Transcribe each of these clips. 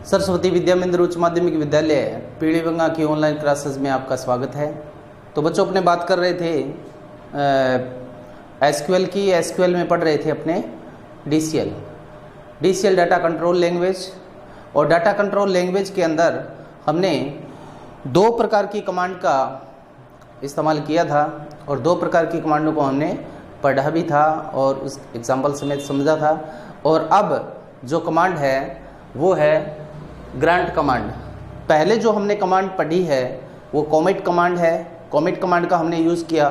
सरस्वती विद्या मंदिर उच्च माध्यमिक विद्यालय पीढ़ीबंगा की ऑनलाइन क्लासेस में आपका स्वागत है। तो बच्चों अपने बात कर रहे थे एसक्यूएल की। एसक्यूएल में पढ़ रहे थे अपने डीसीएल डाटा कंट्रोल लैंग्वेज। और डाटा कंट्रोल लैंग्वेज के अंदर हमने दो प्रकार की कमांड का इस्तेमाल किया था और दो प्रकार की कमांडों को हमने पढ़ा भी था और उस एग्जाम्पल समेत समझा था। और अब जो कमांड है वो है ग्रांट कमांड। पहले जो हमने कमांड पढ़ी है वो कॉमेट कमांड है। कॉमेट कमांड का हमने यूज़ किया।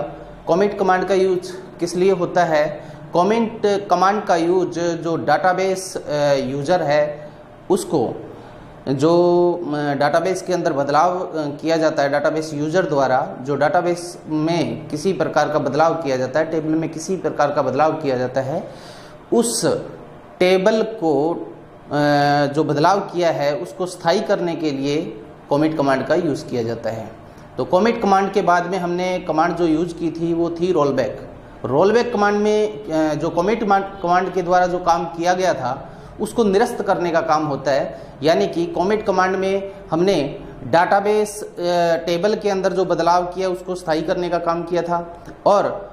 कॉमेट कमांड का यूज किस लिए होता है? कॉमेट कमांड का यूज जो डाटाबेस यूज़र है उसको, जो डाटाबेस के अंदर बदलाव किया जाता है डाटाबेस यूज़र द्वारा, जो डाटाबेस में किसी प्रकार का बदलाव किया जाता है, टेबल में किसी प्रकार का बदलाव किया जाता है, उस टेबल को जो बदलाव किया है उसको स्थायी करने के लिए कॉमेट कमांड का यूज़ किया जाता है। तो कॉमेट कमांड के बाद में हमने कमांड जो यूज़ की थी वो थी रोलबैक। रोलबैक कमांड में जो कॉमेट कमांड के द्वारा जो काम किया गया था उसको निरस्त करने का काम होता है। यानी कि कॉमेट कमांड में हमने डाटाबेस टेबल के अंदर जो बदलाव किया उसको स्थायी करने का काम किया था, और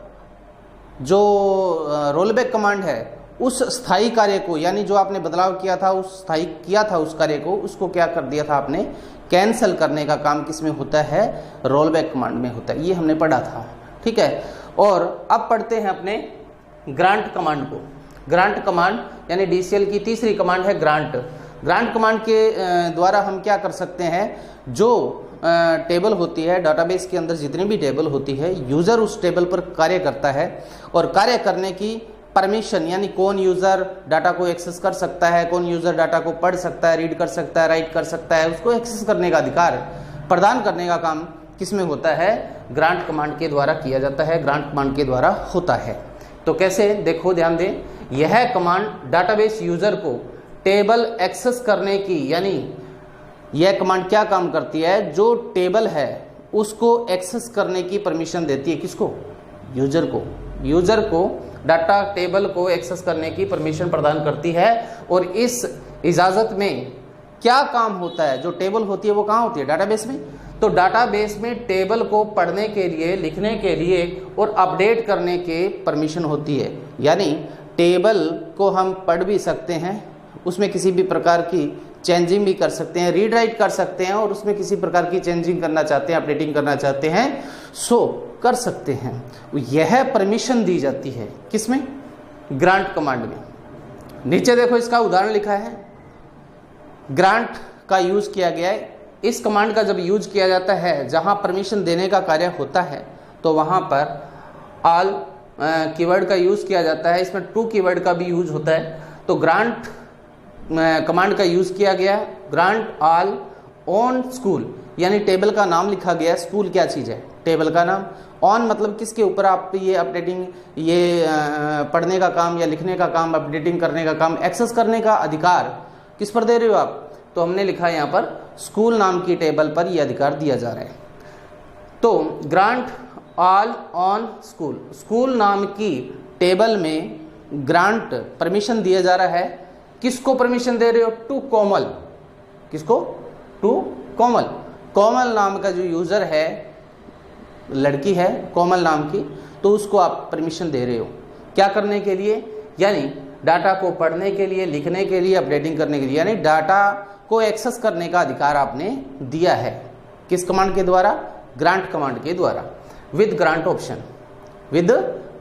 जो रोलबैक कमांड है उस स्थायी कार्य को, यानी जो आपने बदलाव किया था उस स्थायी किया था उस कार्य को, उसको क्या कर दिया था आपने, कैंसिल करने का काम किस में होता है? रोलबैक कमांड में होता है। ये हमने पढ़ा था, ठीक है। और अब पढ़ते हैं अपने ग्रांट कमांड को। ग्रांट कमांड यानी डीसीएल की तीसरी कमांड है ग्रांट। ग्रांट कमांड के द्वारा हम क्या कर सकते हैं, जो टेबल होती है डाटाबेस के अंदर, जितनी भी टेबल होती है, यूज़र उस टेबल पर कार्य करता है और कार्य करने की परमिशन, यानी कौन यूज़र डाटा को एक्सेस कर सकता है, कौन यूज़र डाटा को पढ़ सकता है, रीड कर सकता है, राइट कर सकता है, उसको एक्सेस करने का अधिकार प्रदान करने का काम किसमें होता है? ग्रांट कमांड के द्वारा किया जाता है, ग्रांट कमांड के द्वारा होता है। तो कैसे, देखो ध्यान दें, यह कमांड डाटाबेस यूज़र को टेबल एक्सेस करने की, यानी यह कमांड क्या काम करती है, जो टेबल है उसको एक्सेस करने की परमिशन देती है। किसको? यूज़र को। यूज़र को डाटा टेबल को एक्सेस करने की परमिशन प्रदान करती है। और इस इजाज़त में क्या काम होता है? जो टेबल होती है वो कहाँ होती है? डाटाबेस में। तो डाटाबेस में टेबल को पढ़ने के लिए, लिखने के लिए और अपडेट करने के परमिशन होती है। यानी टेबल को हम पढ़ भी सकते हैं, उसमें किसी भी प्रकार की चेंजिंग भी कर सकते हैं, रीड राइट कर सकते हैं, और उसमें किसी प्रकार की चेंजिंग करना चाहते हैं, अपडेटिंग करना चाहते हैं, सो कर सकते हैं। यह परमिशन दी जाती है किसमें? ग्रांट कमांड में। नीचे देखो इसका उदाहरण लिखा है, ग्रांट का यूज किया गया है। इस कमांड का जब यूज किया जाता है, जहां परमिशन देने का कार्य होता है, तो वहां पर ऑल कीवर्ड का यूज किया जाता है। इसमें टू कीवर्ड का भी यूज होता है। तो ग्रांट कमांड का यूज किया गया, ग्रांट ऑल ऑन स्कूल, यानी टेबल का नाम लिखा गया। स्कूल क्या चीज़ है? टेबल का नाम। ऑन मतलब किसके ऊपर आप ये अपडेटिंग, ये पढ़ने का काम या लिखने का काम, अपडेटिंग करने का काम, एक्सेस करने का अधिकार किस पर दे रहे हो आप? तो हमने लिखा है यहाँ पर स्कूल नाम की टेबल पर यह अधिकार दिया जा रहा है। तो grant all on school, school नाम की टेबल में ग्रांट परमिशन दिया जा रहा है। किसको परमिशन दे रहे हो? टू कोमल। किसको? टू कोमल। कोमल नाम का जो यूज़र है, लड़की है कोमल नाम की, तो उसको आप परमिशन दे रहे हो क्या करने के लिए? यानी डाटा को पढ़ने के लिए, लिखने के लिए, अपडेटिंग करने के लिए, यानी डाटा को एक्सेस करने का अधिकार आपने दिया है। किस कमांड के द्वारा? ग्रांट कमांड के द्वारा, with grant option. With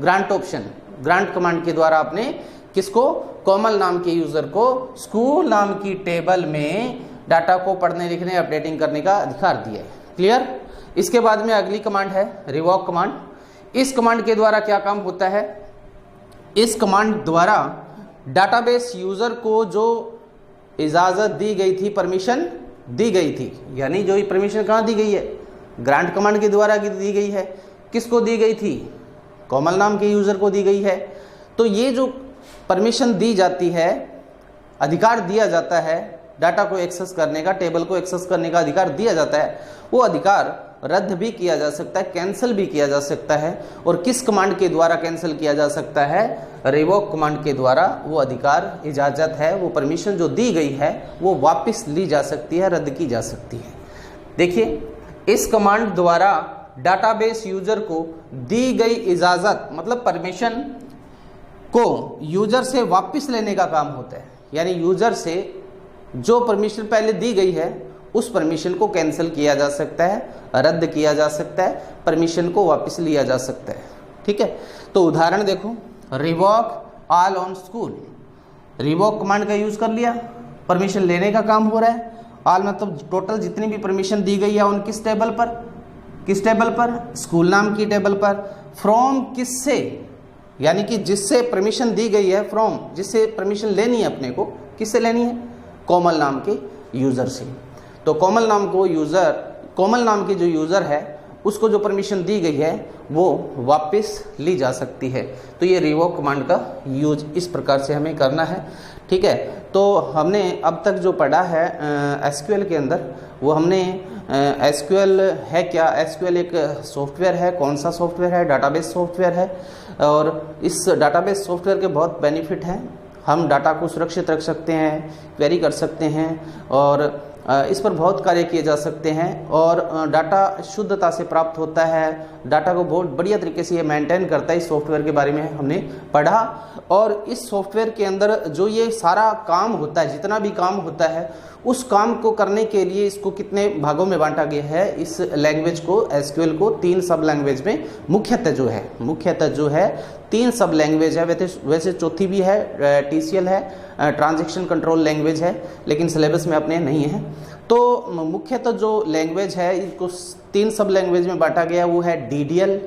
grant option, grant command के द्वारा आपने किसको? कोमल नाम के यूजर को स्कूल नाम की टेबल में डाटा को पढ़ने, लिखने, अपडेटिंग करने का अधिकार दिया है। क्लियर? इसके बाद में अगली कमांड है रिवॉक कमांड। इस कमांड के द्वारा क्या काम होता है? इस कमांड द्वारा डाटाबेस यूजर को जो इजाजत दी गई थी, परमिशन दी गई थी, यानी जो परमिशन कहाँ दी गई है? ग्रांट कमांड के द्वारा दी गई है। किसको दी गई थी? कोमल नाम के यूजर को दी गई है। तो ये जो परमिशन दी जाती है, अधिकार दिया जाता है डाटा को एक्सेस करने का, टेबल को एक्सेस करने का अधिकार दिया जाता है, वो अधिकार रद्द भी किया जा सकता है, कैंसिल भी किया जा सकता है। और किस कमांड के द्वारा कैंसिल किया जा सकता है? रिवोक कमांड के द्वारा वो अधिकार, इजाज़त है, वो परमिशन जो दी गई है वो वापस ली जा सकती है, रद्द की जा सकती है। देखिए, इस कमांड द्वारा डाटाबेस यूजर को दी गई इजाज़त मतलब परमिशन को यूजर से वापस लेने का काम होता है। यानी यूजर से जो परमिशन पहले दी गई है उस परमिशन को कैंसिल किया जा सकता है, रद्द किया जा सकता है, परमिशन को वापस लिया जा सकता है। ठीक है, तो उदाहरण देखो, revoke all on school. Revoke command का यूज कर लिया, परमिशन लेने का काम हो रहा है। ऑल मतलब टोटल जितनी भी परमिशन दी गई है उन किस टेबल पर, किस टेबल पर? स्कूल नाम की टेबल पर। फ्रॉम किससे, यानी कि जिससे परमिशन दी गई है, फ्रॉम जिससे परमिशन लेनी है अपने को, किससे लेनी है? कोमल नाम के यूजर से। तो कोमल नाम को यूजर, कोमल नाम के जो यूजर है उसको जो परमिशन दी गई है वो वापस ली जा सकती है। तो ये रिवोक कमांड का यूज इस प्रकार से हमें करना है। ठीक है, तो हमने अब तक जो पढ़ा है एसक्यूएल के अंदर, वो हमने एसक्यूएल है क्या, एसक्यूएल एक सॉफ्टवेयर है, कौन सा सॉफ्टवेयर है? डाटाबेस सॉफ्टवेयर है। और इस डाटाबेस सॉफ्टवेयर के बहुत बेनिफिट हैं। हम डाटा को सुरक्षित रख सकते हैं, क्वेरी कर सकते हैं और इस पर बहुत कार्य किए जा सकते हैं। और डाटा शुद्धता से प्राप्त होता है, डाटा को बहुत बढ़िया तरीके से ये मेंटेन करता है। इस सॉफ्टवेयर के बारे में हमने पढ़ा। और इस सॉफ्टवेयर के अंदर जो ये सारा काम होता है, जितना भी काम होता है, उस काम को करने के लिए इसको कितने भागों में बांटा गया है? इस लैंग्वेज को, एसक्यूएल को 3 सब लैंग्वेज में मुख्यतः जो है 3 सब लैंग्वेज है। वैसे चौथी भी है, टीसीएल है, ट्रांजैक्शन कंट्रोल लैंग्वेज है, लेकिन सिलेबस में अपने नहीं है। तो मुख्यतः जो लैंग्वेज है इसको 3 सब लैंग्वेज में बांटा गया, वो है डीडीएल,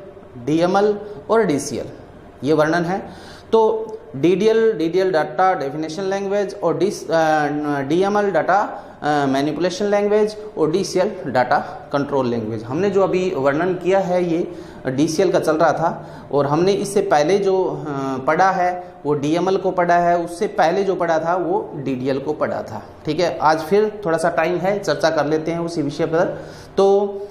डीएमएल और डीसीएल। ये वर्णन है। तो डीडीएल डाटा डेफिनेशन लैंग्वेज, और डीएमएल डाटा मैनिपुलेशन लैंग्वेज, और डीसीएल डाटा कंट्रोल लैंग्वेज। हमने जो अभी वर्णन किया है ये डीसीएल का चल रहा था, और हमने इससे पहले जो पढ़ा है वो डीएमएल को पढ़ा है, उससे पहले जो पढ़ा था वो डीडीएल को पढ़ा था। ठीक है, आज फिर थोड़ा सा टाइम है, चर्चा कर लेते हैं उसी विषय पर। तो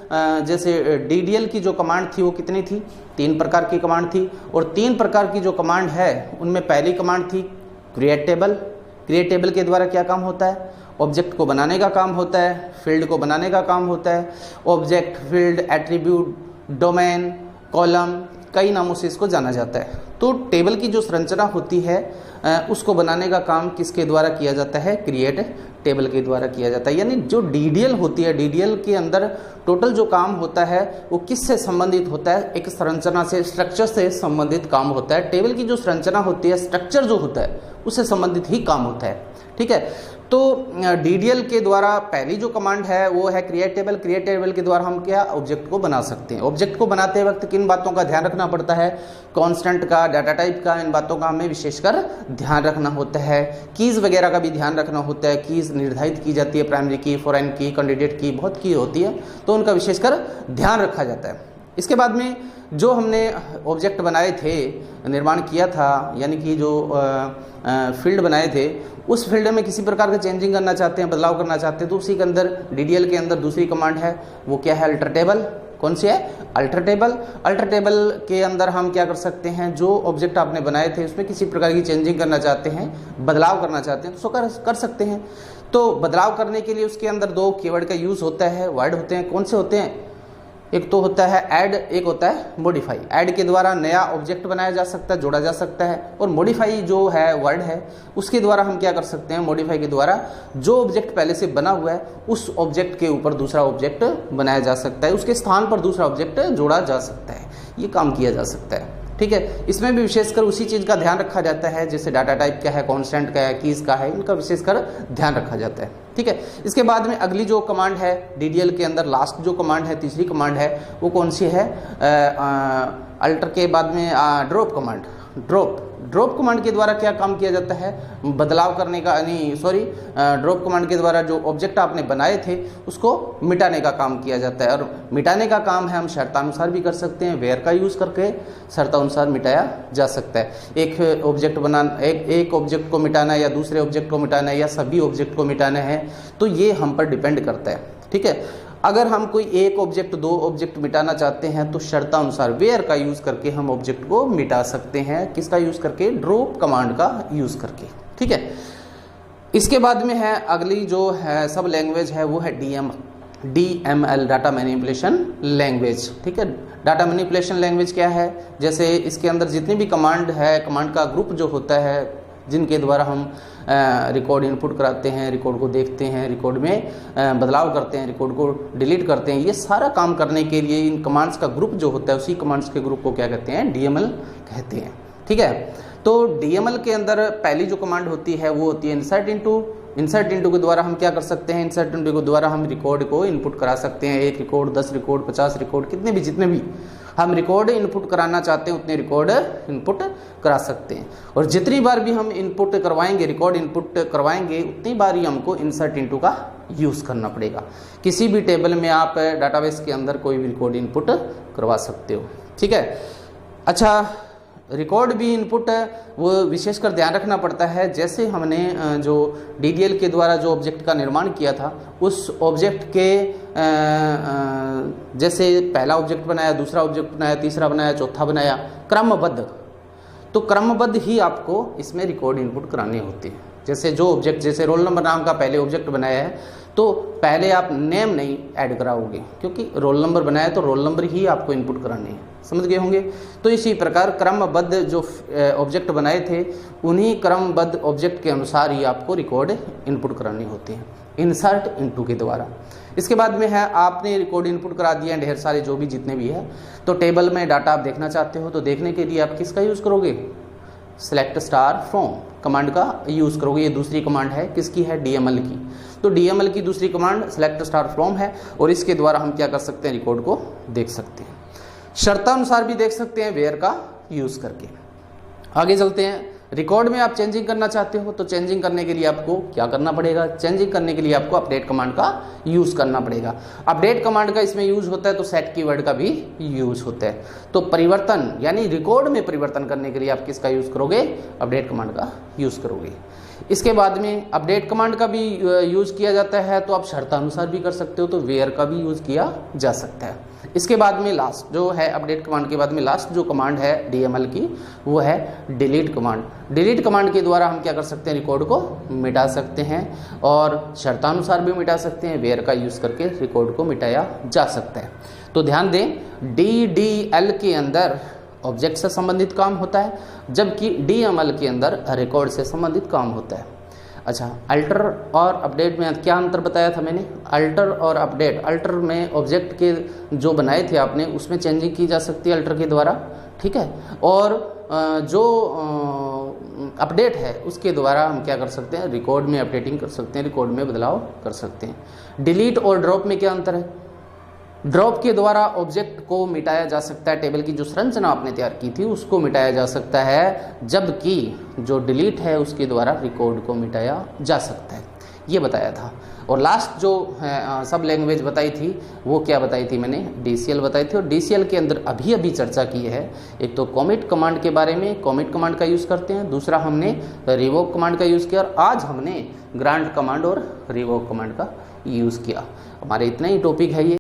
जैसे डीडीएल की जो कमांड थी वो कितनी थी? 3 प्रकार की कमांड थी। और 3 प्रकार की जो कमांड है उनमें पहली कमांड थी क्रिएट टेबल। क्रिएट टेबल के द्वारा क्या काम होता है? ऑब्जेक्ट को बनाने का काम होता है, फील्ड को बनाने का काम होता है। Object, field, attribute, domain, column, कई नामों से इसको जाना जाता है। तो टेबल की जो संरचना होती है उसको बनाने का काम किसके द्वारा किया जाता है? क्रिएट टेबल के द्वारा किया जाता है। यानी जो डीडीएल होती है, डीडीएल के अंदर टोटल जो काम होता है वो किससे संबंधित होता है? एक संरचना से, स्ट्रक्चर से संबंधित काम होता है। टेबल की जो संरचना होती है, स्ट्रक्चर जो होता है, उससे संबंधित ही काम होता है। ठीक है, तो डीडीएल के द्वारा पहली जो कमांड है वो है क्रिएट टेबल। क्रिएट टेबल के द्वारा हम क्या ऑब्जेक्ट को बना सकते हैं। ऑब्जेक्ट को बनाते वक्त किन बातों का ध्यान रखना पड़ता है? कांस्टेंट का, डाटा टाइप का, इन बातों का हमें विशेषकर ध्यान रखना होता है। कीज वगैरह का भी ध्यान रखना होता है। कीज निर्धारित की जाती है, प्राइमरी की, फॉरेन की, कैंडिडेट की, बहुत की होती है, तो उनका विशेषकर ध्यान रखा जाता है। इसके बाद में जो हमने ऑब्जेक्ट बनाए थे, निर्माण किया था, यानी कि जो फील्ड बनाए थे, उस फील्ड में किसी प्रकार का चेंजिंग करना चाहते हैं, बदलाव करना चाहते हैं, तो उसी के अंदर डीडीएल के अंदर दूसरी कमांड है, वो क्या है? Alter table. कौन सी है? Alter table. अल्टर टेबल के अंदर हम क्या कर सकते हैं? जो ऑब्जेक्ट आपने बनाए थे उसमें किसी प्रकार की चेंजिंग करना चाहते हैं, बदलाव करना चाहते हैं, तो कर सकते हैं। तो बदलाव करने के लिए उसके अंदर 2 कीवर्ड का यूज होता है, वर्ड होते हैं। कौन से होते हैं? एक तो होता है ऐड, एक होता है मॉडिफाई। ऐड के द्वारा नया ऑब्जेक्ट बनाया जा सकता है, जोड़ा जा सकता है। और मॉडिफाई जो है वर्ड है, उसके द्वारा हम क्या कर सकते हैं? मॉडिफाई के द्वारा जो ऑब्जेक्ट पहले से बना हुआ है उस ऑब्जेक्ट के ऊपर दूसरा ऑब्जेक्ट बनाया जा सकता है, उसके स्थान पर दूसरा ऑब्जेक्ट जोड़ा जा सकता है। ये काम किया जा सकता है। ठीक है, इसमें भी विशेषकर उसी चीज़ का ध्यान रखा जाता है, जैसे डाटा टाइप क्या है, कांस्टेंट क्या है, कीज का है, इनका विशेषकर ध्यान रखा जाता है। ठीक है, इसके बाद में अगली जो कमांड है डीडीएल के अंदर, लास्ट जो कमांड है, तीसरी कमांड है, वो कौन सी है? अल्टर के बाद में ड्रॉप कमांड। ड्रॉप कमांड के द्वारा क्या काम किया जाता है? बदलाव करने का, ड्रॉप कमांड के द्वारा जो ऑब्जेक्ट आपने बनाए थे उसको मिटाने का काम किया जाता है। और मिटाने का काम है हम शर्तानुसार भी कर सकते हैं, वेयर का यूज़ करके शर्तानुसार मिटाया जा सकता है। एक ऑब्जेक्ट एक ऑब्जेक्ट को मिटाना या दूसरे ऑब्जेक्ट को मिटाना है या सभी ऑब्जेक्ट को मिटाना है, तो ये हम पर डिपेंड करता है। ठीक है, अगर हम कोई एक ऑब्जेक्ट, दो ऑब्जेक्ट मिटाना चाहते हैं तो शर्तानुसार वेयर का यूज करके हम ऑब्जेक्ट को मिटा सकते हैं। किसका यूज करके? ड्रॉप कमांड का यूज करके। ठीक है, इसके बाद में है अगली जो है सब लैंग्वेज है वो है DML, डाटा मैनिपुलेशन लैंग्वेज। ठीक है, डाटा मैनिपुलेशन लैंग्वेज क्या है? जैसे इसके अंदर जितनी भी कमांड है, कमांड का ग्रुप जो होता है जिनके द्वारा हम रिकॉर्ड इनपुट कराते हैं, रिकॉर्ड को देखते हैं, रिकॉर्ड में बदलाव करते हैं, रिकॉर्ड को डिलीट करते हैं, ये सारा काम करने के लिए इन कमांड्स का ग्रुप जो होता है उसी कमांड्स के ग्रुप को क्या कहते हैं? DML कहते हैं। ठीक है, तो DML के अंदर पहली जो कमांड होती है वो होती है इंसर्ट इनटू। इंसर्ट इनटू के द्वारा हम क्या कर सकते हैं? इंसर्ट इनटू के द्वारा हम रिकॉर्ड को इनपुट करा सकते हैं। 1 रिकॉर्ड, 10 रिकॉर्ड, 50 रिकॉर्ड, कितने भी जितने भी हम रिकॉर्ड इनपुट कराना चाहते हैं उतने रिकॉर्ड इनपुट करा सकते हैं। और जितनी बार भी हम इनपुट करवाएंगे, रिकॉर्ड इनपुट करवाएंगे, उतनी बार ही हमको इंसर्ट इनटू का यूज़ करना पड़ेगा। किसी भी टेबल में आप डाटाबेस के अंदर कोई भी रिकॉर्ड इनपुट करवा सकते हो। ठीक है, अच्छा, रिकॉर्ड भी इनपुट वो विशेषकर ध्यान रखना पड़ता है। जैसे हमने जो DDL के द्वारा जो ऑब्जेक्ट का निर्माण किया था, उस ऑब्जेक्ट के जैसे पहला ऑब्जेक्ट बनाया, दूसरा ऑब्जेक्ट बनाया, तीसरा बनाया, चौथा बनाया, क्रमबद्ध, तो क्रमबद्ध ही आपको इसमें रिकॉर्ड इनपुट कराने होते हैं। जैसे जो ऑब्जेक्ट, जैसे रोल नंबर नाम का पहले ऑब्जेक्ट बनाया है तो पहले आप नेम नहीं ऐड कराओगे, क्योंकि रोल नंबर बनाया तो रोल नंबर ही आपको इनपुट कराने हैं। समझ गए होंगे? तो इसी प्रकार क्रमबद्ध जो ऑब्जेक्ट बनाए थे उन्हीं क्रमबद्ध ऑब्जेक्ट के अनुसार ही आपको रिकॉर्ड इनपुट कराने होते हैं इंसर्ट इनटू के द्वारा। इसके बाद में है आपने रिकॉर्ड इनपुट करा दिया ढेर सारे जो भी जितने भी है, तो टेबल में डाटा आप देखना चाहते हो तो देखने के लिए आप किसका यूज़ करोगे? सेलेक्ट स्टार फ्रॉम कमांड का यूज़ करोगे। ये दूसरी कमांड है, किसकी है? DML की। तो DML की दूसरी कमांड सेलेक्ट स्टार फ्रॉम है और इसके द्वारा हम क्या कर सकते हैं? रिकॉर्ड को देख सकते हैं। शर्तानुसार भी देख सकते हैं वेयर का यूज़ करके। आगे चलते हैं। रिकॉर्ड में आप चेंजिंग करना चाहते हो तो चेंजिंग करने के लिए आपको क्या करना पड़ेगा? चेंजिंग करने के लिए आपको अपडेट कमांड का यूज़ करना पड़ेगा। अपडेट कमांड का इसमें यूज़ होता है तो सेट कीवर्ड का भी यूज़ होता है। तो परिवर्तन यानी रिकॉर्ड में परिवर्तन करने के लिए आप किसका यूज़ करोगे? अपडेट कमांड का यूज़ करोगे। इसके बाद में अपडेट कमांड का भी यूज़ किया जाता है तो आप शर्तानुसार भी कर सकते हो, तो वेयर का भी यूज़ किया जा सकता है। इसके बाद में लास्ट जो है अपडेट कमांड के बाद में लास्ट जो कमांड है DML की वो है डिलीट कमांड। डिलीट कमांड के द्वारा हम क्या कर सकते हैं? रिकॉर्ड को मिटा सकते हैं और शर्तानुसार भी मिटा सकते हैं। वेयर का यूज़ करके रिकॉर्ड को मिटाया जा सकता है। तो ध्यान दें, DDL के अंदर ऑब्जेक्ट से संबंधित काम होता है, जबकि DML के अंदर रिकॉर्ड से संबंधित काम होता है। अच्छा, अल्टर और अपडेट में क्या अंतर बताया था मैंने? अल्टर और अपडेट, अल्टर में ऑब्जेक्ट के जो बनाए थे आपने उसमें चेंजिंग की जा सकती है अल्टर के द्वारा। ठीक है, और जो अपडेट है उसके द्वारा हम क्या कर सकते हैं? रिकॉर्ड में अपडेटिंग कर सकते हैं, रिकॉर्ड में बदलाव कर सकते हैं। डिलीट और ड्रॉप में क्या अंतर है? ड्रॉप के द्वारा ऑब्जेक्ट को मिटाया जा सकता है, टेबल की जो संरचना आपने तैयार की थी उसको मिटाया जा सकता है, जबकि जो डिलीट है उसके द्वारा रिकॉर्ड को मिटाया जा सकता है। ये बताया था। और लास्ट जो सब लैंग्वेज बताई थी वो क्या बताई थी मैंने? DCL बताई थी। और DCL के अंदर अभी अभी चर्चा की है, एक तो कॉमिट कमांड के बारे में, कॉमिट कमांड का यूज़ करते हैं, दूसरा हमने रिवोक कमांड का यूज़ किया और आज हमने ग्रांट कमांड और रिवोक कमांड का यूज़ किया। हमारे इतना ही टॉपिक है ये।